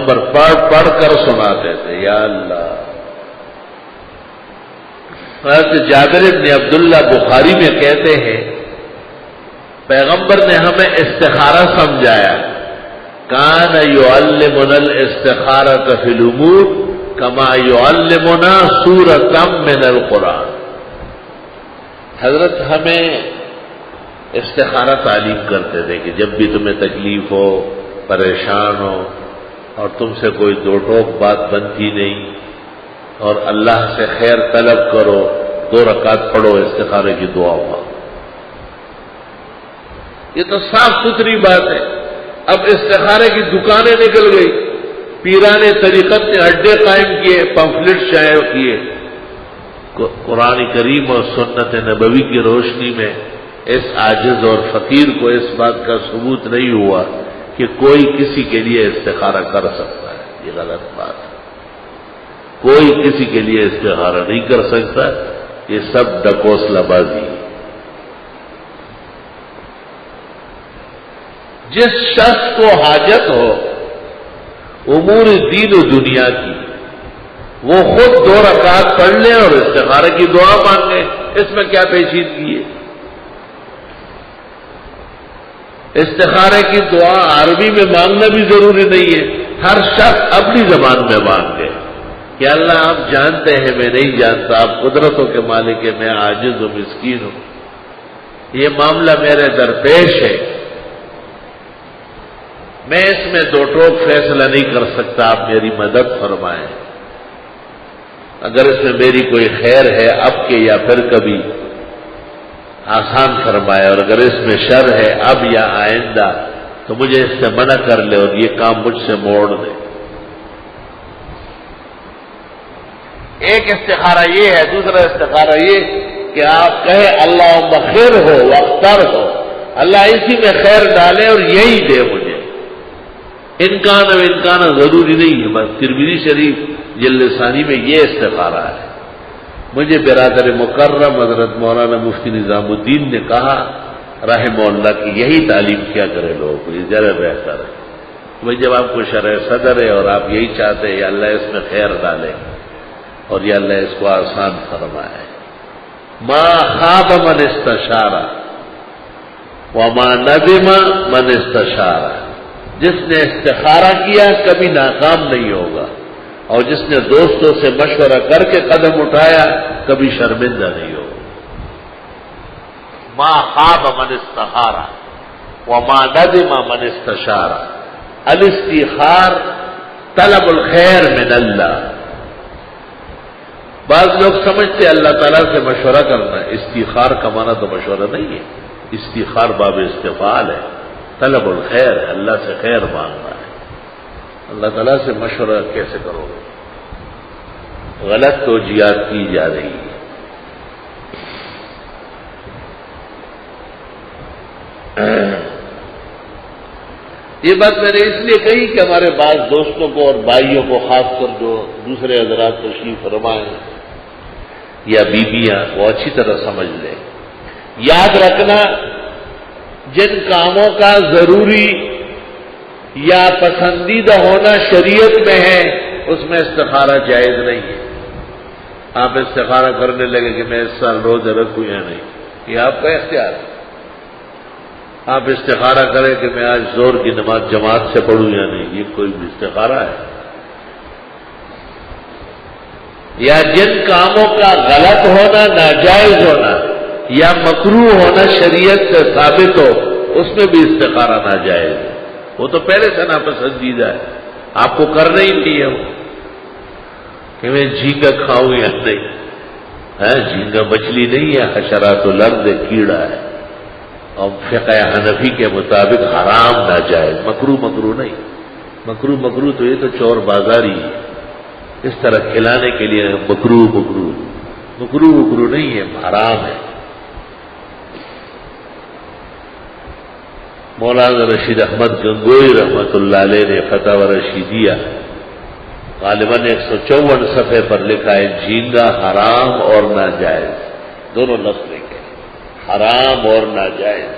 پیغمبر پڑھ کر سناتے تھے. یا اللہ. حضرت جابر بن عبداللہ بخاری میں کہتے ہیں پیغمبر نے ہمیں استخارہ سمجھایا. کان یعلمنا الاستخارۃ فی الامور کما یعلمنا سورۃ من القرآن. حضرت ہمیں استخارہ تعلیم کرتے تھے کہ جب بھی تمہیں تکلیف ہو، پریشان ہو اور تم سے کوئی دو ٹوک بات بنتی نہیں اور اللہ سے خیر طلب کرو، 2 رکعت پڑھو، استخارے کی دعا ہوا. یہ تو صاف ستھری بات ہے. اب استخارے کی دکانیں نکل گئی، پیران طریقت نے اڈے قائم کیے، پمفلٹ شائع کیے. قرآن کریم اور سنت نبوی کی روشنی میں اس عاجز اور فقیر کو اس بات کا ثبوت نہیں ہوا کہ کوئی کسی کے لیے استخارہ کر سکتا ہے. یہ غلط بات ہے. کوئی کسی کے لیے استخارہ نہیں کر سکتا. یہ سب ڈکوسلہ بازی ہے. جس شخص کو حاجت ہو امور دین و دنیا کی، وہ خود 2 رکعت پڑھ لے اور استخارہ کی دعا مانگے. اس میں کیا پیچیدگی ہے؟ استخارے کی دعا عربی میں مانگنا بھی ضروری نہیں ہے. ہر شخص اپنی زبان میں مانگے کہ اللہ آپ جانتے ہیں میں نہیں جانتا، آپ قدرتوں کے مالک ہیں، میں عاجز و مسکین ہوں، یہ معاملہ میرے درپیش ہے، میں اس میں 2 ٹوک فیصلہ نہیں کر سکتا، آپ میری مدد فرمائیں. اگر اس میں میری کوئی خیر ہے اب کے یا پھر کبھی آسان فرمائے، اور اگر اس میں شر ہے اب یا آئندہ تو مجھے اس سے منع کر لے اور یہ کام مجھ سے موڑ دے. ایک استخارہ یہ ہے. دوسرا استخارہ یہ کہ آپ کہیں اللہم خیر ہو واختر ہو، اللہ اسی میں خیر ڈالے اور یہی دے مجھے. انکان و انکانا ضروری نہیں ہے. بس ترمذی شریف جلد ثانی میں یہ استخارہ ہے. مجھے برادر مکرم حضرت مولانا مفتی نظام الدین نے کہا رحمہ اللہ کہ یہی تعلیم کیا کرے لوگوں کو، یہ زیادہ بہتر ہے. بھائی جب آپ کو شرح صدر ہے اور آپ یہی چاہتے ہیں یا اللہ اس میں خیر ڈالے اور یا اللہ اس کو آسان فرمائے. ما خاب من استشارہ وما ندم من استشارہ. جس نے استخارہ کیا کبھی ناکام نہیں ہوگا، اور جس نے دوستوں سے مشورہ کر کے قدم اٹھایا کبھی شرمندہ نہیں ہوگا. ما خاب من استخارہ وما ندم من استشارہ. الاستخار طلب الخیر من اللہ. بعض لوگ سمجھتے اللہ تعالیٰ سے مشورہ کرنا. استخار کا معنی تو مشورہ نہیں ہے. استخار باب استفعال ہے، طلب الخیر ہے، اللہ سے خیر مانگنا ہے. اللہ تعالیٰ سے مشورہ کیسے کرو گے؟ غلط توجیہات کی جا رہی ہے. یہ بات میں نے اس لیے کہی کہ ہمارے بعض دوستوں کو اور بھائیوں کو، خاص کر جو دوسرے حضرات تشریف فرمائے یا بیویاں، وہ اچھی طرح سمجھ لیں. یاد رکھنا جن کاموں کا ضروری یا پسندیدہ ہونا شریعت میں ہے اس میں استخارہ جائز نہیں ہے. آپ استخارہ کرنے لگے کہ میں اس سال روزہ رکھوں یا نہیں، یہ آپ کا اختیار ہے. آپ استخارہ کریں کہ میں آج ظہر کی نماز جماعت سے پڑھوں یا نہیں، یہ کوئی بھی استخارہ ہے. یا جن کاموں کا غلط ہونا، ناجائز ہونا یا مکروہ ہونا شریعت سے ثابت ہو اس میں بھی استخارہ ناجائز ہے. وہ تو پہلے سے ناپسندیدہ ہے، آپ کو کرنا ہی نہیں ہے وہ کہ میں جھینگا کھاؤں یا نہیں. جھینگا مچھلی نہیں ہے، حشرات الارض کیڑا ہے. اور فقہ حنفی کے مطابق حرام ناجائز، مکروہ نہیں. مکروہ تو یہ تو چور بازاری ہے. اس طرح کھلانے کے لیے مکروہ نہیں ہے، حرام ہے. مولانا رشید احمد گنگوئی رحمت اللہ علیہ نے فتاوی رشیدیہ غالباً 154 صفحے پر لکھا ہے جھینگا حرام اور ناجائز، دونوں لفظ لکھے، حرام اور ناجائز.